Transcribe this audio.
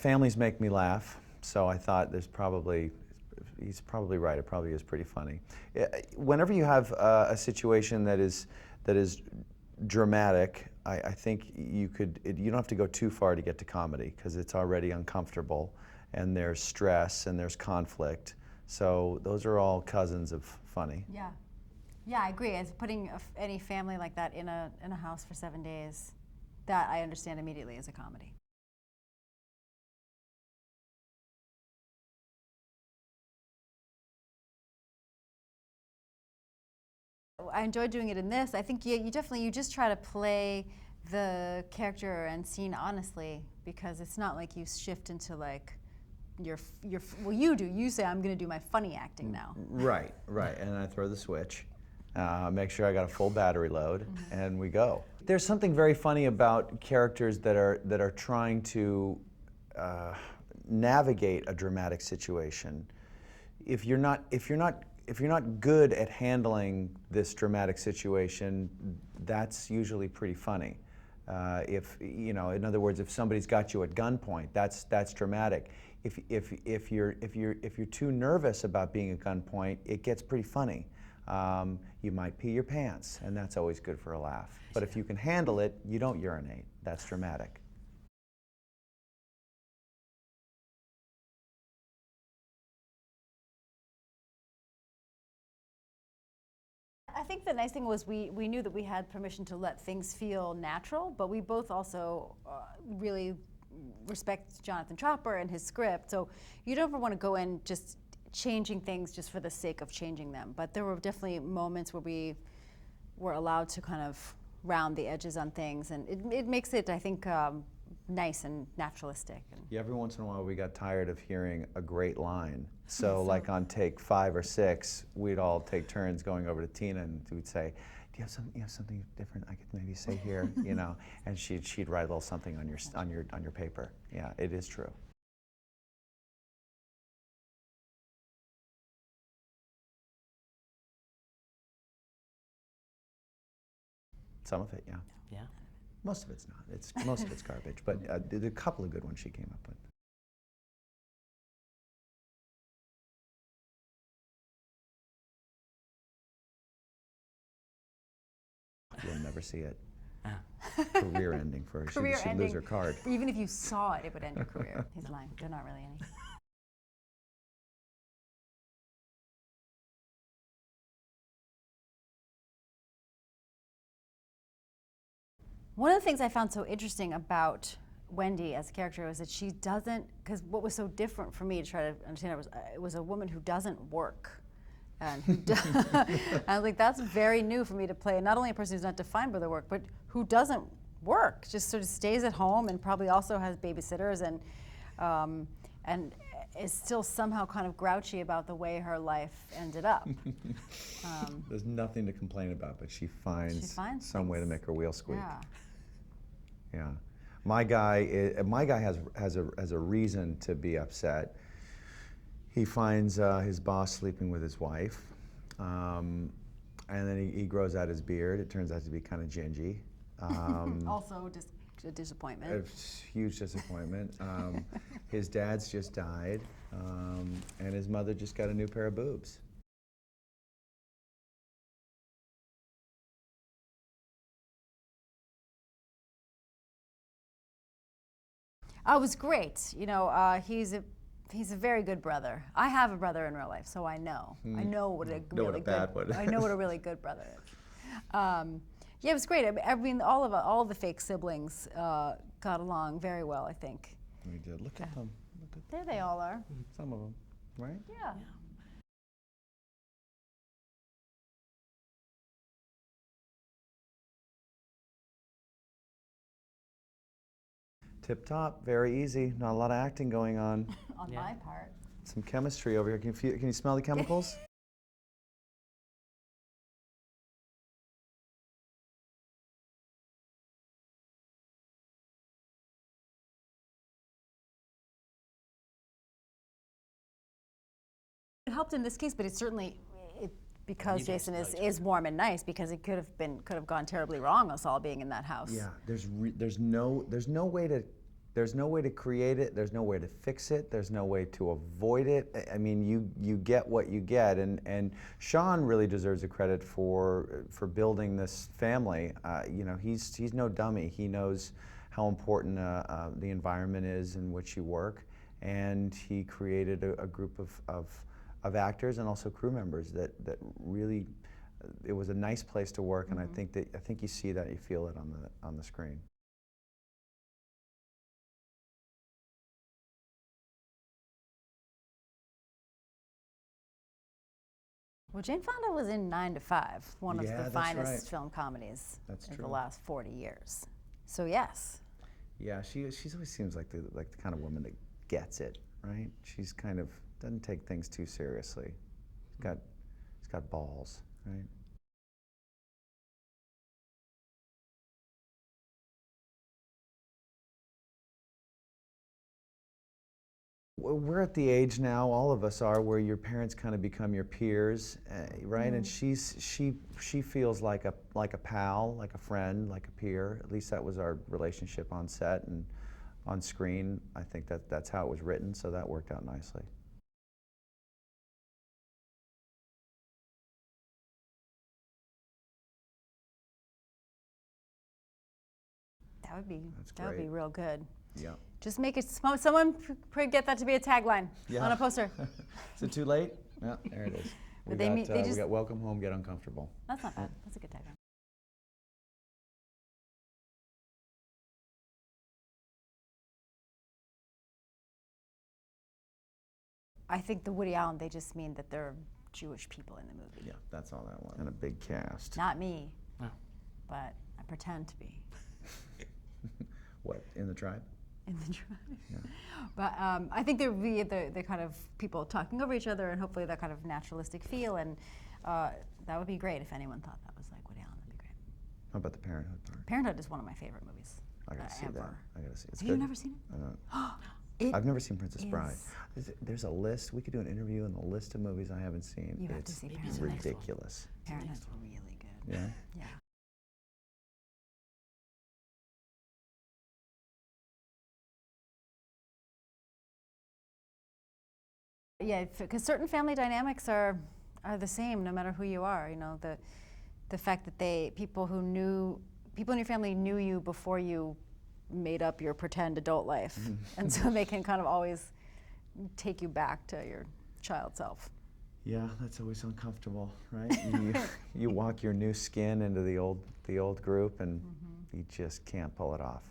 families make me laugh, so I thought he's probably right. It probably is pretty funny. Whenever you have a situation that is dramatic, I think you don't have to go too far to get to comedy, because it's already uncomfortable, and there's stress and there's conflict. So those are all cousins of funny. Yeah, yeah, I agree. As putting any family like that in a house for 7 days, that I understand immediately as a comedy. I enjoyed doing it in this. I think you just try to play the character and scene honestly, because it's not like you shift into like well, you do. You say, I'm going to do my funny acting now. Right, right. And I throw the switch, make sure I got a full battery load, and we go. There's something very funny about characters that are trying to navigate a dramatic situation. If you're not good at handling this dramatic situation, that's usually pretty funny. In other words, if somebody's got you at gunpoint, that's dramatic. If you're too nervous about being at gunpoint, it gets pretty funny. You might pee your pants, and that's always good for a laugh. But if you can handle it, you don't urinate. That's dramatic. I think the nice thing was we knew that we had permission to let things feel natural, but we both also really respect Jonathan Tropper and his script. So you don't ever want to go in just changing things just for the sake of changing them. But there were definitely moments where we were allowed to kind of round the edges on things, and it makes it, I think, nice and naturalistic. Yeah, every once in a while we got tired of hearing a great line. So like on take 5 or 6, we'd all take turns going over to Tina, and we'd say, do you have something different I could maybe say here, and she'd write a little something on your paper. Yeah, it is true. Some of it, yeah. Yeah. Most of it's not. Most of it's garbage, but there's a couple of good ones she came up with. You'll never see it. Career ending for her. She'd lose her card. Even if you saw it, it would end your career. He's lying. They're not really any. One of the things I found so interesting about Wendy as a character was that she doesn't, because what was so different for me to try to understand it was a woman who doesn't work. And who I was like, that's very new for me to play. Not only a person who's not defined by their work, but who doesn't work, just sort of stays at home and probably also has babysitters and is still somehow kind of grouchy about the way her life ended up. There's nothing to complain about, but she finds some way to make her wheel squeak. Yeah. Yeah. My guy has a reason to be upset. He finds his boss sleeping with his wife, and then he grows out his beard. It turns out to be kind of gingy. Also a disappointment. A huge disappointment. His dad's just died, and his mother just got a new pair of boobs. It was great. He's a very good brother. I have a brother in real life, so I know. I know what a really good. I know what a really good brother is. Yeah, it was great. I mean, all of the fake siblings got along very well, I think. We did. Look at them. There they all are. Some of them, right? Yeah. Tip top, very easy. Not a lot of acting going on. On my part. Some chemistry over here. Can you smell the chemicals? It helped in this case, but it certainly, because Jason is warm and nice, because it could have gone terribly wrong, us all being in that house. Yeah, there's no way to there's no way to create it, there's no way to fix it, there's no way to avoid it. I mean, you get what you get, and Shawn really deserves the credit for building this family. You know, he's no dummy. He knows how important the environment is in which you work, and he created a group of actors and also crew members that really, it was a nice place to work, and I think you see that, you feel it on the screen. Well, Jane Fonda was in 9 to 5, one of Yeah, the that's finest right. film comedies That's in true. the last 40 years. So yes. Yeah, she always seems like the kind of woman that gets it, right? She's kind of doesn't take things too seriously. She's got balls, right? We're at the age now, all of us are, where your parents kind of become your peers, right? And she feels like a pal, like a friend, like a peer. At least that was our relationship on set and on screen. I think that's how it was written, so that worked out nicely. That would be That's that would be great. real good. Yeah. Just make it. Someone get that to be a tagline on a poster. Is it too late? Yeah, there it is. But they just- got welcome home, get uncomfortable. That's not bad. That's a good tagline. I think the Woody Allen, they just mean that there are Jewish people in the movie. Yeah, that's all that was. And a big cast. Not me, Oh. but I pretend to be What, in the tribe? in the tribe. Yeah. But I think there would be the kind of people talking over each other and hopefully that kind of naturalistic feel, and that would be great if anyone thought that was like Woody Allen. That'd be great. How about the Parenthood part? Parenthood is one of my favorite movies. I gotta see that. Ever. I gotta see it. It's Have good. you never seen I don't. it? I've never seen Princess Bride. is- There's a list. We could do an interview on the list of movies I haven't seen. You have to It's see Maybe Parenthood. the next one. ridiculous. Parenthood's really good. Yeah. Yeah. Yeah, because certain family dynamics are the same no matter who you are. You know, the fact that people in your family knew you before you made up your pretend adult life, and so they can kind of always take you back to your child self. Yeah, that's always uncomfortable, right? You walk your new skin into the old group, and you just can't pull it off.